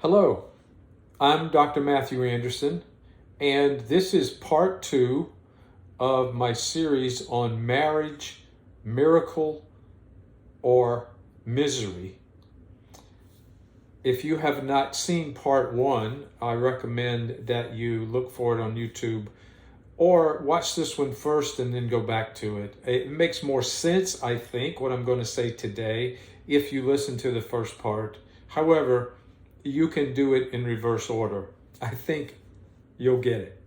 Hello, I'm Dr. Matthew Anderson, and this is part 2 of my series on marriage, miracle, or misery. If you have not seen part 1, I recommend that you look for it on YouTube or watch this one first and then go back to it. It makes more sense, I think, what I'm going to say today if you listen to the first part. However, you can do it in reverse order. I think you'll get it.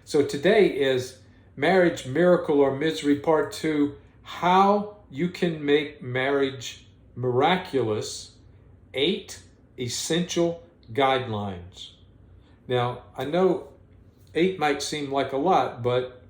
So today is Marriage, Miracle, or Misery, Part 2, How You Can Make Marriage Miraculous, 8 Essential Guidelines. Now, I know 8 might seem like a lot, but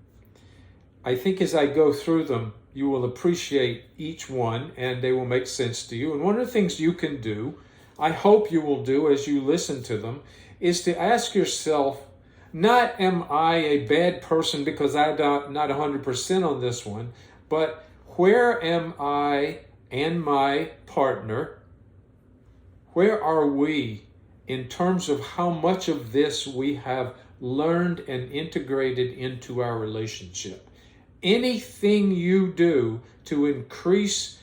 I think as I go through them, you will appreciate each one and they will make sense to you. And one of the things you can do, I hope you will do as you listen to them, is to ask yourself, not am I a bad person because I'm not 100% on this one, but where am I and my partner, where are we in terms of how much of this we have learned and integrated into our relationship? Anything you do to increase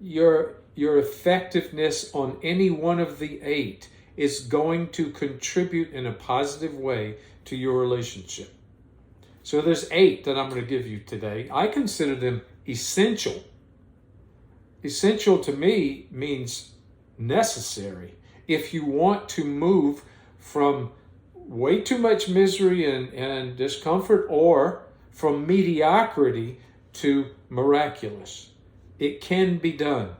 your effectiveness on any one of the 8 is going to contribute in a positive way to your relationship. So there's 8 that I'm going to give you today. I consider them essential. Essential to me means necessary. If you want to move from way too much misery and discomfort, or from mediocrity to miraculous, it can be done.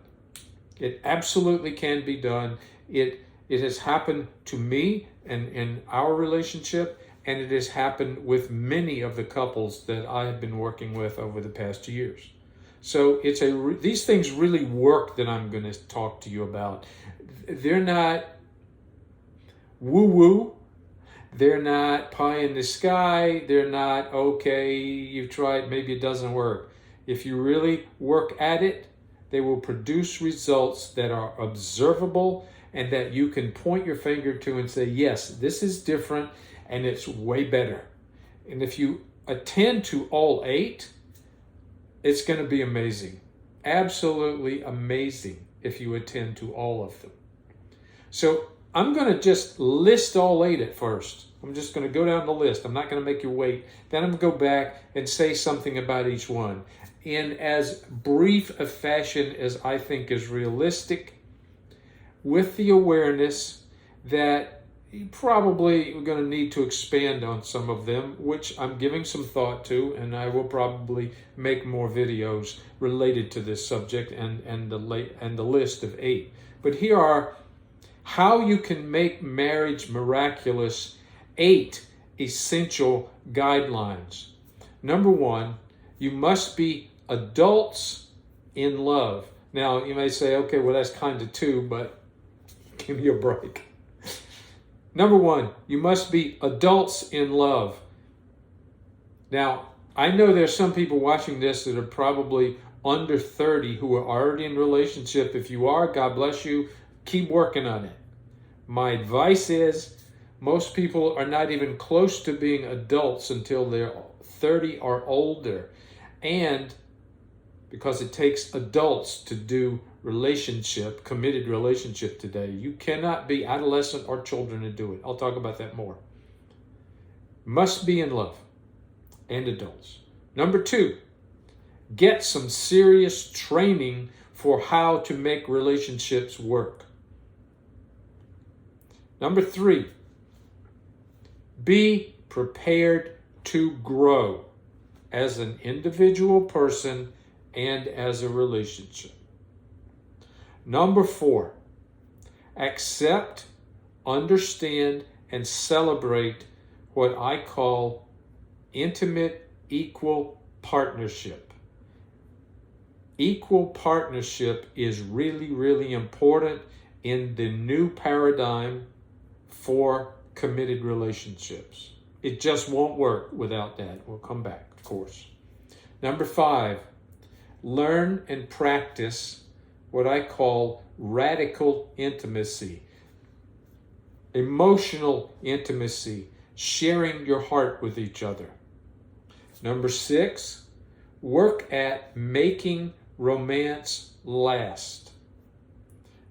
It absolutely can be done. It has happened to me and in our relationship, and it has happened with many of the couples that I have been working with over the past years. So these things really work that I'm going to talk to you about. They're not woo-woo. They're not pie in the sky. They're not, okay, you've tried, maybe it doesn't work. If you really work at it, they will produce results that are observable and that you can point your finger to and say, yes, this is different and it's way better. And if you attend to all 8, it's going to be amazing. Absolutely amazing if you attend to all of them. So I'm going to just list all 8 at first. I'm just going to go down the list. I'm not going to make you wait. Then I'm going to go back and say something about each one in as brief a fashion as I think is realistic, with the awareness that you probably are going to need to expand on some of them, which I'm giving some thought to, and I will probably make more videos related to this subject and the list of 8. But here are how you can make marriage miraculous, 8 essential guidelines. Number 1, you must be adults in love. Now, you may say, okay, well, that's kind of 2, but give me a break. Number 1, you must be adults in love. Now, I know there's some people watching this that are probably under 30 who are already in a relationship. If you are, God bless you. Keep working on it. My advice is most people are not even close to being adults until they're 30 or older. And because it takes adults to do committed relationship today. You cannot be adolescent or children to do it. I'll talk about that more. Must be in love and adults. Number 2, get some serious training for how to make relationships work. Number 3, be prepared to grow as an individual person and as a relationship. Number 4, accept, understand, and celebrate what I call intimate equal partnership. Equal partnership is really, really important in the new paradigm for committed relationships. It just won't work without that. We'll come back, of course. Number 5, learn and practice, what I call radical intimacy. emotional intimacy, sharing your heart with each other. Number 6, work at making romance last.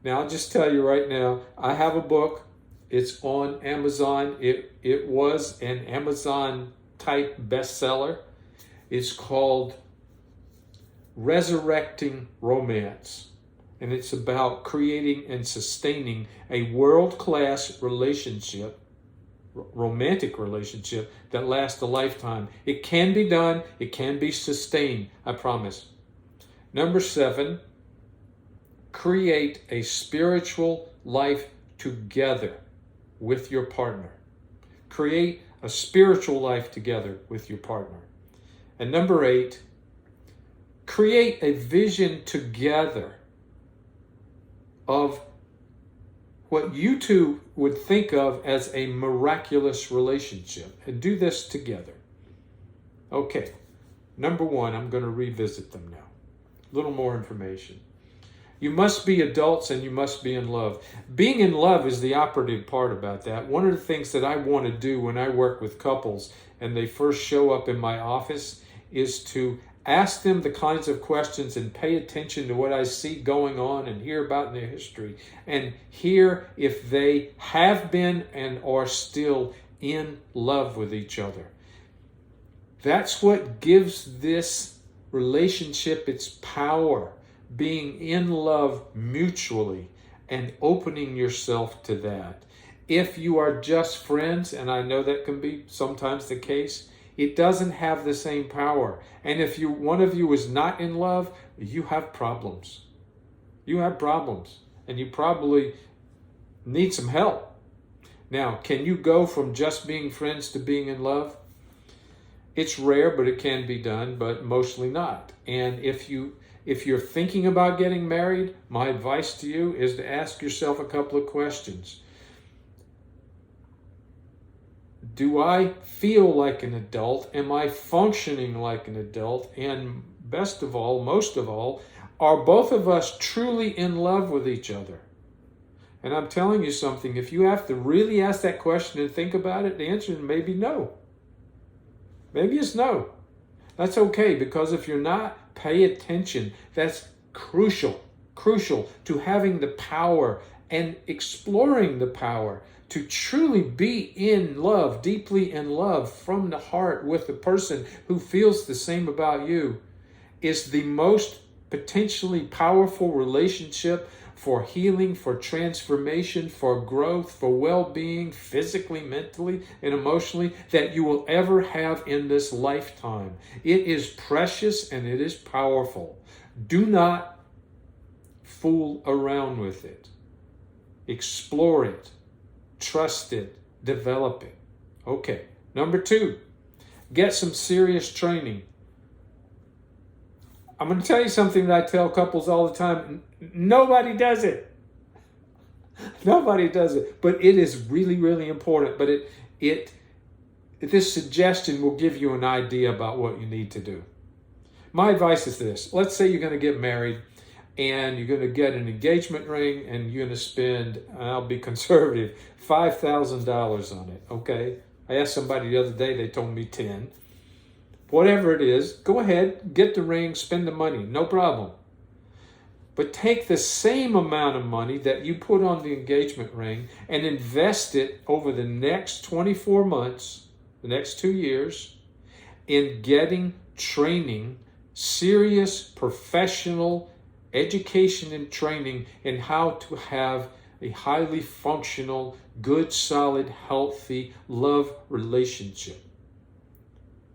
Now, I'll just tell you right now, I have a book. It's on Amazon. It was an Amazon type bestseller. It's called Resurrecting Romance. And it's about creating and sustaining a world-class relationship, romantic relationship that lasts a lifetime. It can be done. It can be sustained, I promise. Number 7, create a spiritual life together with your partner. Create a spiritual life together with your partner. And number 8, create a vision together of what you two would think of as a miraculous relationship. And do this together. Okay, number 1, I'm going to revisit them now. A little more information. You must be adults and you must be in love. Being in love is the operative part about that. One of the things that I want to do when I work with couples and they first show up in my office is to ask them the kinds of questions and pay attention to what I see going on and hear about in their history and hear if they have been and are still in love with each other. That's what gives this relationship its power, being in love mutually and opening yourself to that. If you are just friends, and I know that can be sometimes the case, it doesn't have the same power. And if one of you is not in love, you have problems. You have problems. And you probably need some help. Now, can you go from just being friends to being in love? It's rare, but it can be done, but mostly not. And if you're thinking about getting married, my advice to you is to ask yourself a couple of questions. Do I feel like an adult? Am I functioning like an adult? And best of all, most of all, are both of us truly in love with each other? And I'm telling you something, if you have to really ask that question and think about it, the answer may be no. Maybe it's no. That's okay, because if you're not, pay attention. That's crucial to having the power and exploring the power to truly be in love, deeply in love from the heart with the person who feels the same about you is the most potentially powerful relationship for healing, for transformation, for growth, for well-being, physically, mentally, and emotionally that you will ever have in this lifetime. It is precious and it is powerful. Do not fool around with it. Explore it. Trust it. Develop it. Okay. Number 2, get some serious training. I'm going to tell you something that I tell couples all the time. Nobody does it. Nobody does it. But it is really, really important. But this suggestion will give you an idea about what you need to do. My advice is this. Let's say you're going to get married and you're going to get an engagement ring and you're going to spend, I'll be conservative, $5,000 on it. Okay? I asked somebody the other day, they told me 10. Whatever it is, go ahead, get the ring, spend the money, no problem. But take the same amount of money that you put on the engagement ring and invest it over the next 24 months, the next 2 years, in getting training, serious professional education and training in how to have a highly functional, good, solid, healthy love relationship.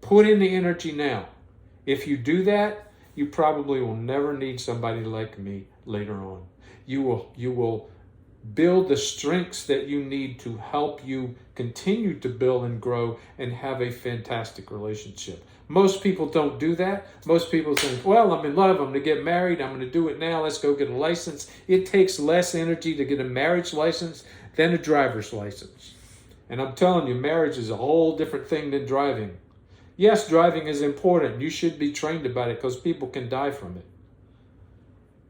Put in the energy now. If you do that, you probably will never need somebody like me later on. You will build the strengths that you need to help you continue to build and grow and have a fantastic relationship. Most people don't do that. Most people think, well, I'm in love, I'm going to get married, I'm going to do it now, let's go get a license. It takes less energy to get a marriage license than a driver's license. And I'm telling you, marriage is a whole different thing than driving. Yes, driving is important. You should be trained about it because people can die from it.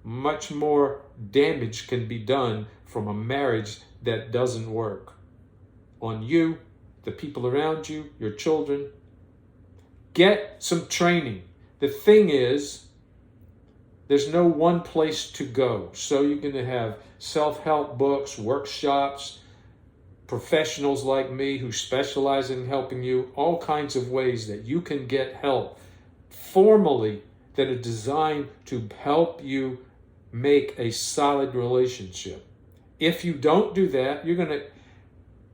Much more damage can be done from a marriage that doesn't work. on you, the people around you, your children. Get some training. The thing is, there's no one place to go. So you're going to have self-help books, workshops, professionals like me who specialize in helping you, all kinds of ways that you can get help formally that are designed to help you make a solid relationship. If you don't do that, you're going to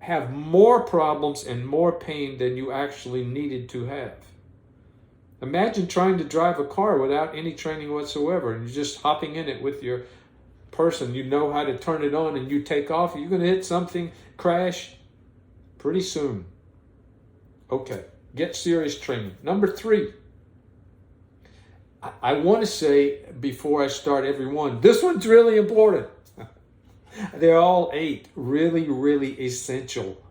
have more problems and more pain than you actually needed to have. Imagine trying to drive a car without any training whatsoever, and you're just hopping in it with your person. You know how to turn it on, and you take off. You're going to hit something, crash pretty soon. Okay, get serious training. Number 3, I want to say before I start every one, this one's really important. They're all 8 really, really essential.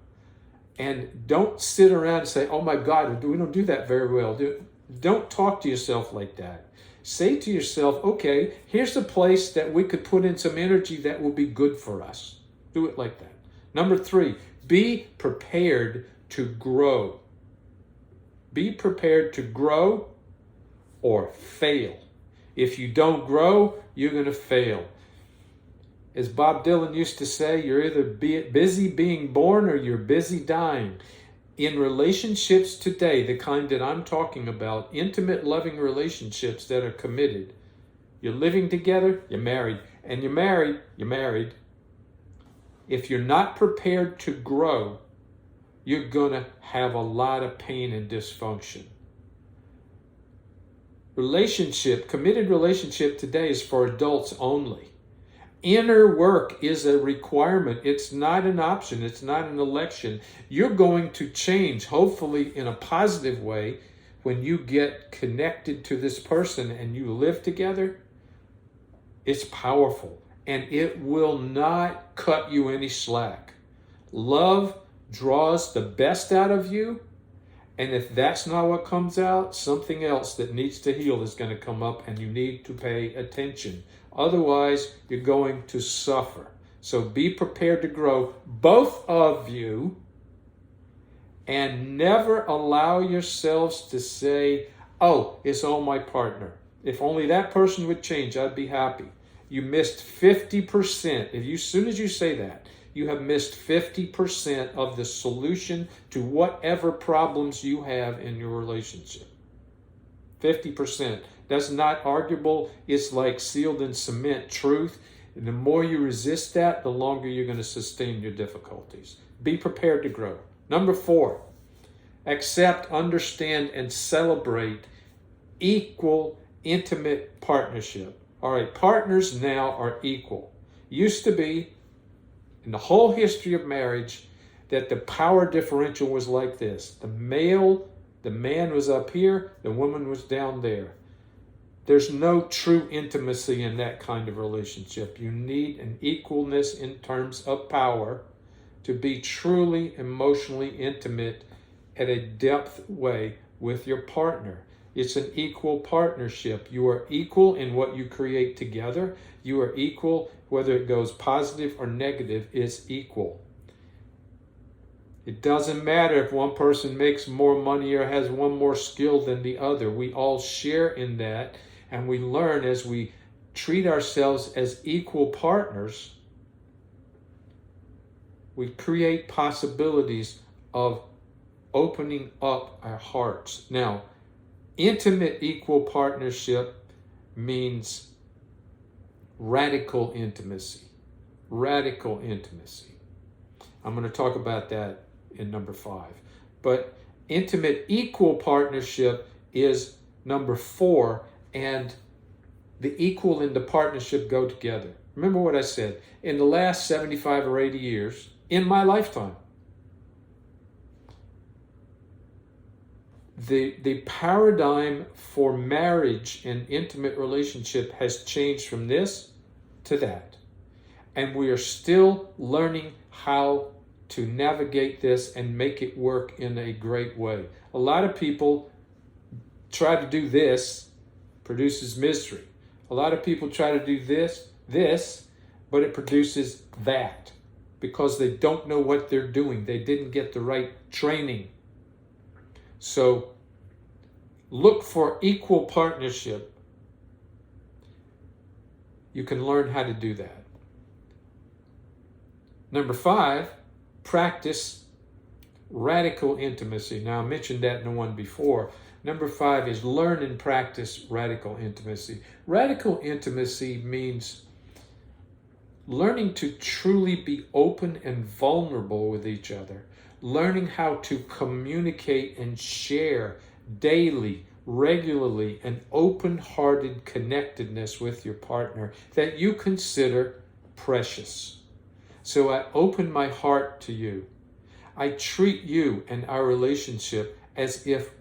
And don't sit around and say, oh my God, we don't do that very well. Don't talk to yourself like that. Say to yourself, okay, here's a place that we could put in some energy that will be good for us. Do it like that. Number 3, be prepared to grow. Be prepared to grow or fail. If you don't grow, you're going to fail. As Bob Dylan used to say, you're either busy being born or you're busy dying. In relationships today, the kind that I'm talking about, intimate, loving relationships that are committed, you're living together, you're married. And you're married, you're married. If you're not prepared to grow, you're going to have a lot of pain and dysfunction. Committed relationship today is for adults only. Inner work is a requirement. It's not an option. It's not an election. You're going to change, hopefully in a positive way, when you get connected to this person and you live together. It's powerful, and it will not cut you any slack. Love draws the best out of you, and if that's not what comes out, something else that needs to heal is going to come up, and you need to pay attention. Otherwise, you're going to suffer. So be prepared to grow, both of you, and never allow yourselves to say, oh, it's all my partner. If only that person would change, I'd be happy. You missed 50%. As soon as you say that, you have missed 50% of the solution to whatever problems you have in your relationship. 50%. That's not arguable. It's like sealed in cement truth. And the more you resist that, the longer you're going to sustain your difficulties. Be prepared to grow. Number 4, accept, understand, and celebrate equal, intimate partnership. All right, partners now are equal. Used to be, in the whole history of marriage, that the power differential was like this. The man was up here, the woman was down there. There's no true intimacy in that kind of relationship. You need an equalness in terms of power to be truly emotionally intimate at a depth way with your partner. It's an equal partnership. You are equal in what you create together. You are equal whether it goes positive or negative. It's equal. It doesn't matter if one person makes more money or has one more skill than the other. We all share in that, and we learn as we treat ourselves as equal partners. We create possibilities of opening up our hearts. Now, intimate equal partnership means radical intimacy. Radical intimacy. I'm going to talk about that in number 5. But intimate equal partnership is number 4, and the equal and the partnership go together. Remember what I said. In the last 75 or 80 years, in my lifetime, the paradigm for marriage and intimate relationship has changed from this to that. And we are still learning how to navigate this and make it work in a great way. A lot of people try to do this, produces misery. A lot of people try to do this, but it produces that. because they don't know what they're doing. They didn't get the right training. So look for equal partnership. You can learn how to do that. Number 5, practice radical intimacy. Now, I mentioned that in the one before. Number 5 is learn and practice radical intimacy. Radical intimacy means learning to truly be open and vulnerable with each other, learning how to communicate and share daily, regularly, an open-hearted connectedness with your partner that you consider precious. So I open my heart to you. I treat you and our relationship as if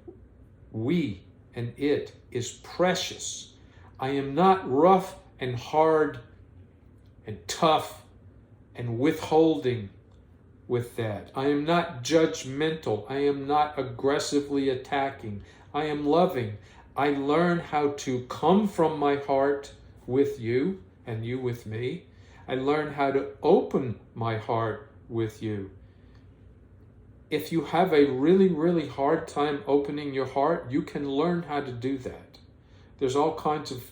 we and it is precious. I am not rough and hard and tough and withholding with that. I am not judgmental. I am not aggressively attacking. I am loving. I learn how to come from my heart with you and you with me. I learn how to open my heart with you. If you have a really, really hard time opening your heart, you can learn how to do that. There's all kinds of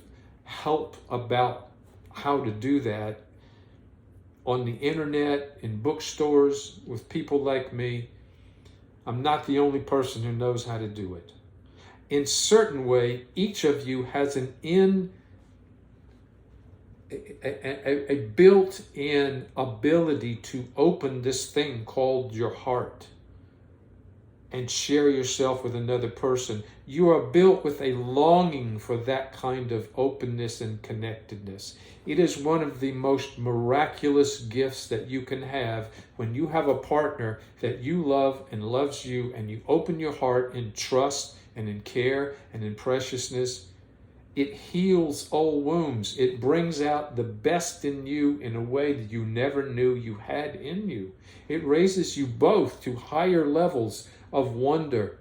help about how to do that on the internet, in bookstores, with people like me. I'm not the only person who knows how to do it. In certain way, each of you has a built-in ability to open this thing called your heart and share yourself with another person. You are built with a longing for that kind of openness and connectedness. It is one of the most miraculous gifts that you can have when you have a partner that you love and loves you, and you open your heart in trust and in care and in preciousness. It heals old wounds. It brings out the best in you in a way that you never knew you had in you. It raises you both to higher levels of wonder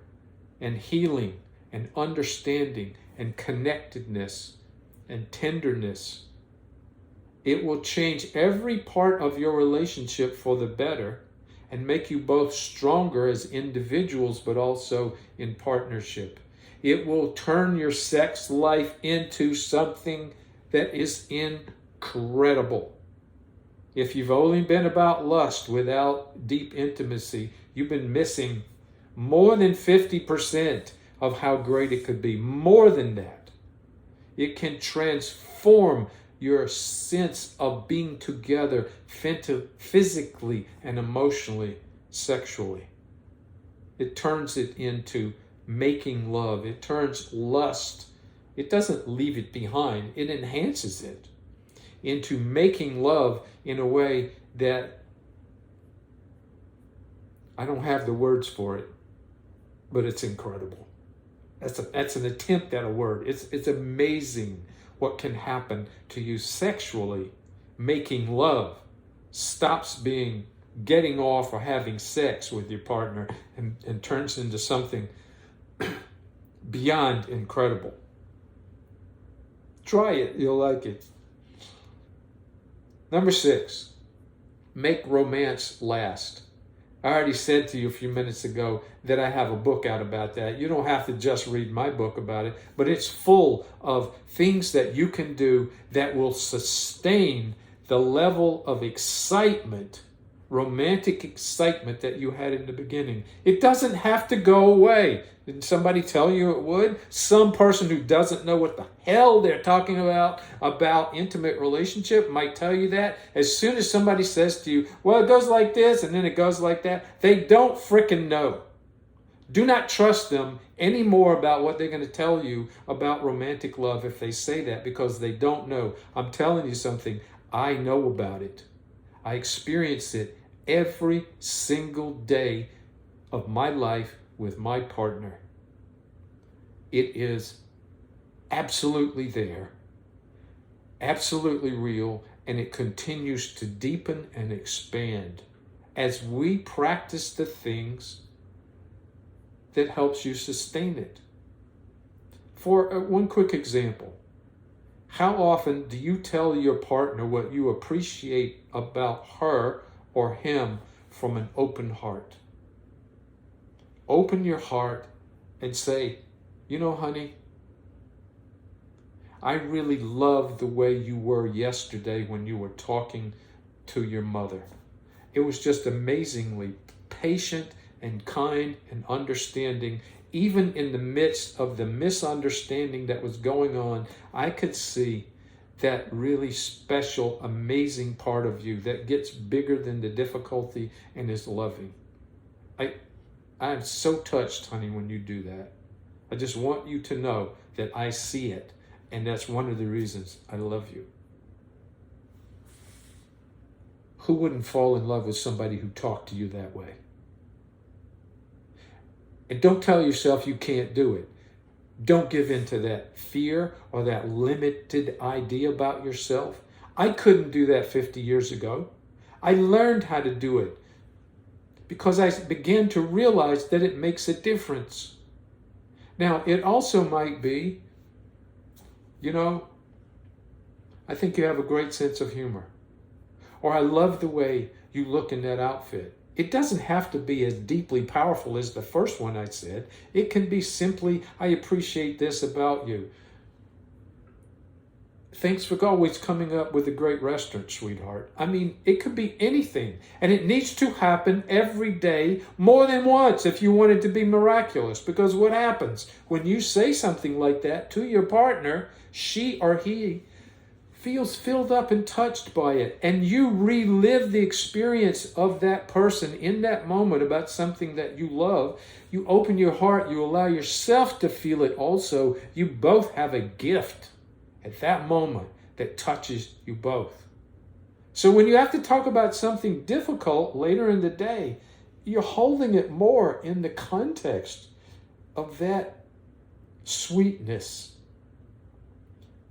and healing and understanding and connectedness and tenderness. It will change every part of your relationship for the better and make you both stronger as individuals, but also in partnership. It will turn your sex life into something that is incredible. If you've only been about lust without deep intimacy, you've been missing more than 50% of how great it could be. More than that. It can transform your sense of being together physically and emotionally, sexually. It turns it into making love. It turns lust. It doesn't leave it behind. It enhances it into making love in a way that I don't have the words for it, but it's incredible. That's an attempt at a word. It's amazing what can happen to you sexually. Making love stops being getting off or having sex with your partner and turns into something beyond incredible. Try it, you'll like it. Number 6, make romance last. I already said to you a few minutes ago that I have a book out about that. You don't have to just read my book about it, but it's full of things that you can do that will sustain the level of excitement, romantic excitement that you had in the beginning. It doesn't have to go away. Didn't somebody tell you it would? Some person who doesn't know what the hell they're talking about intimate relationship might tell you that. As soon as somebody says to you, well, it goes like this and then it goes like that, they don't frickin' know. Do not trust them anymore about what they're going to tell you about romantic love if they say that, because they don't know. I'm telling you something. I know about it. I experience it every single day of my life with my partner. It is absolutely there, absolutely real, and it continues to deepen and expand as we practice the things that helps you sustain it. For one quick example, how often do you tell your partner what you appreciate about her or him from an open heart. Open your heart and say, you know, honey, I really love the way you were yesterday when you were talking to your mother. It was just amazingly patient and kind and understanding. Even in the midst of the misunderstanding that was going on, I could see that really special, amazing part of you that gets bigger than the difficulty and is loving. I'm so touched, honey, when you do that. I just want you to know that I see it, and that's one of the reasons I love you. Who wouldn't fall in love with somebody who talked to you that way? And don't tell yourself you can't do it. Don't give in to that fear or that limited idea about yourself. I couldn't do that 50 years ago. I learned how to do it because I began to realize that it makes a difference. Now, it also might be, you know, I think you have a great sense of humor. Or I love the way you look in that outfit. It doesn't have to be as deeply powerful as the first one I said. It can be simply, I appreciate this about you. Thanks for always coming up with a great restaurant, sweetheart. I mean, it could be anything. And it needs to happen every day, more than once, if you want it to be miraculous. Because what happens when you say something like that to your partner, she or he feels filled up and touched by it, and you relive the experience of that person in that moment about something that you love. You open your heart, you allow yourself to feel it also. You both have a gift at that moment that touches you both. So when you have to talk about something difficult later in the day, you're holding it more in the context of that sweetness,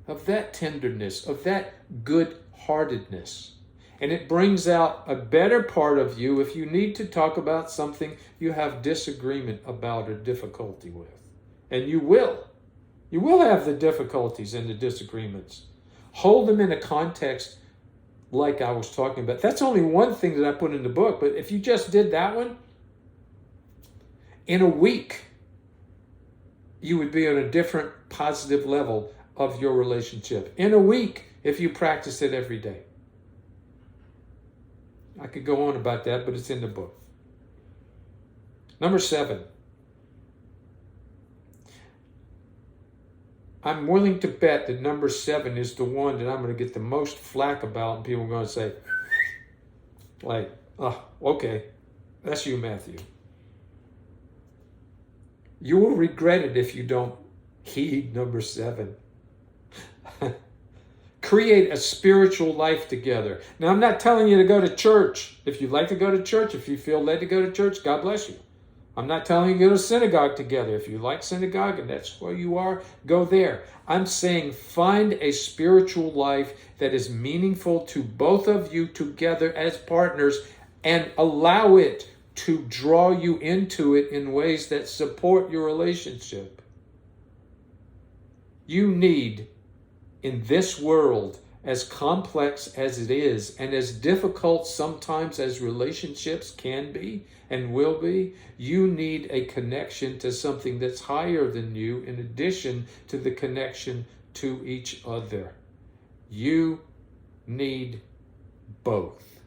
of that tenderness, of that good-heartedness. And it brings out a better part of you if you need to talk about something you have disagreement about or difficulty with. And you will. You will have the difficulties and the disagreements. Hold them in a context like I was talking about. That's only one thing that I put in the book, but if you just did that one, in a week, you would be on a different positive level of your relationship. In a week, if you practice it every day. I could go on about that, but it's in the book. Number 7. I'm willing to bet that number 7 is the one that I'm going to get the most flack about, and people are going to say, like, oh, okay, that's you, Matthew. You will regret it if you don't heed number 7. Create a spiritual life together. Now, I'm not telling you to go to church. If you'd like to go to church, if you feel led to go to church, God bless you. I'm not telling you to go to synagogue together. If you like synagogue and that's where you are, go there. I'm saying find a spiritual life that is meaningful to both of you together as partners, and allow it to draw you into it in ways that support your relationship. You need, in this world, as complex as it is, and as difficult sometimes as relationships can be and will be, you need a connection to something that's higher than you, in addition to the connection to each other. You need both.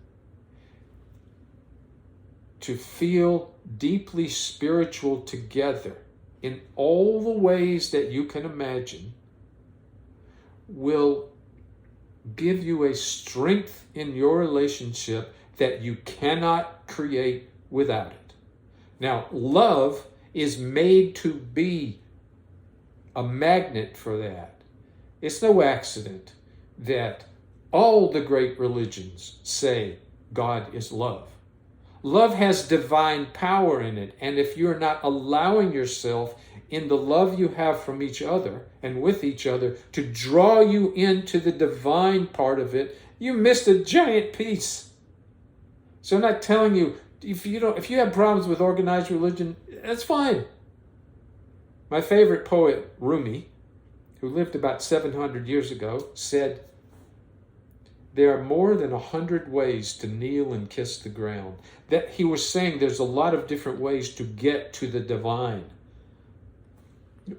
To feel deeply spiritual together in all the ways that you can imagine will give you a strength in your relationship that you cannot create without it. Now, love is made to be a magnet for that. It's no accident that all the great religions say God is love. Love has divine power in it, and if you're not allowing yourself in the love you have from each other and with each other to draw you into the divine part of it, you missed a giant piece. So I'm not telling you, if you have problems with organized religion, that's fine. My favorite poet, Rumi, who lived about 700 years ago, said, There are more than 100 ways to kneel and kiss the ground. That he was saying there's a lot of different ways to get to the divine.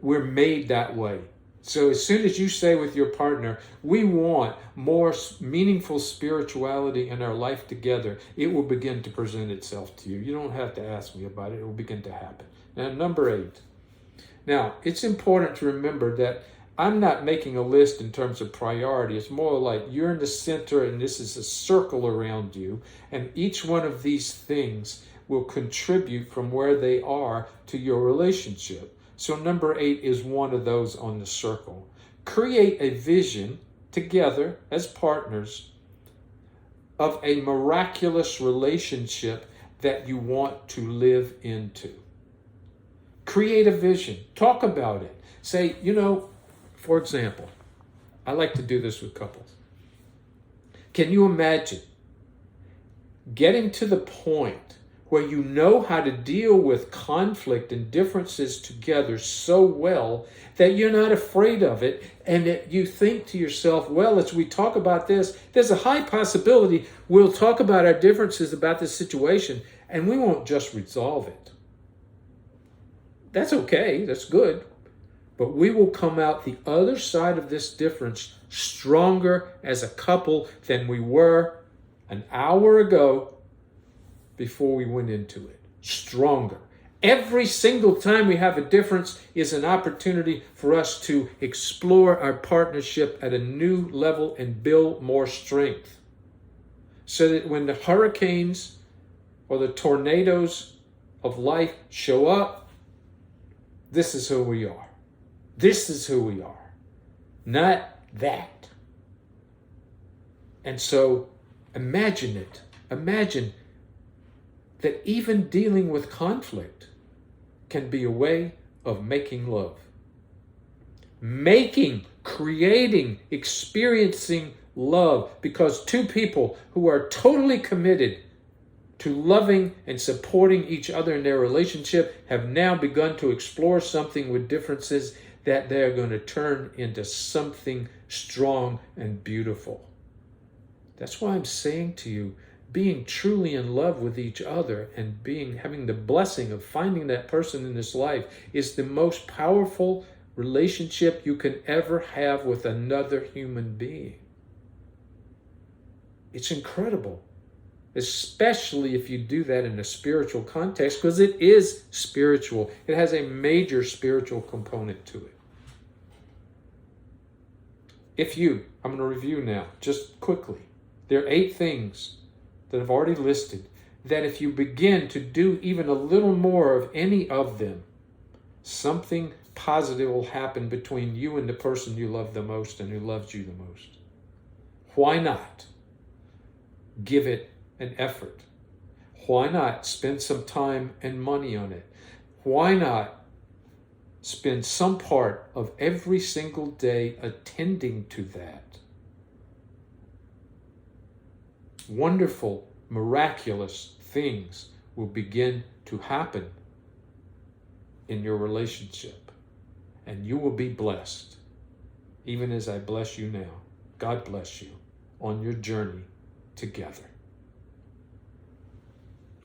We're made that way. So as soon as you say with your partner, we want more meaningful spirituality in our life together, it will begin to present itself to you. You don't have to ask me about it. It will begin to happen. Now, number 8. Now, it's important to remember that I'm not making a list in terms of priority. It's more like you're in the center and this is a circle around you. And each one of these things will contribute from where they are to your relationship. So number 8 is one of those on the circle. Create a vision together as partners of a miraculous relationship that you want to live into. Create a vision. Talk about it. Say, for example, I like to do this with couples. Can you imagine getting to the point where you know how to deal with conflict and differences together so well that you're not afraid of it, and that you think to yourself, well, as we talk about this, there's a high possibility we'll talk about our differences about this situation and we won't just resolve it. That's okay, that's good. But we will come out the other side of this difference stronger as a couple than we were an hour ago before we went into it. Stronger. Every single time we have a difference is an opportunity for us to explore our partnership at a new level and build more strength. So that when the hurricanes or the tornadoes of life show up, this is who we are. This is who we are, not that. And so imagine it. Imagine that even dealing with conflict can be a way of making love. Creating, experiencing love, because two people who are totally committed to loving and supporting each other in their relationship have now begun to explore something with differences that they're going to turn into something strong and beautiful. That's why I'm saying to you, being truly in love with each other and having the blessing of finding that person in this life is the most powerful relationship you can ever have with another human being. It's incredible, especially if you do that in a spiritual context, because it is spiritual. It has a major spiritual component to it. I'm going to review now, just quickly. There are 8 things that I've already listed that if you begin to do even a little more of any of them, something positive will happen between you and the person you love the most and who loves you the most. Why not give it an effort? Why not spend some time and money on it? Why not spend some part of every single day attending to that? Wonderful, miraculous things will begin to happen in your relationship, and you will be blessed, even as I bless you now. God bless you on your journey together.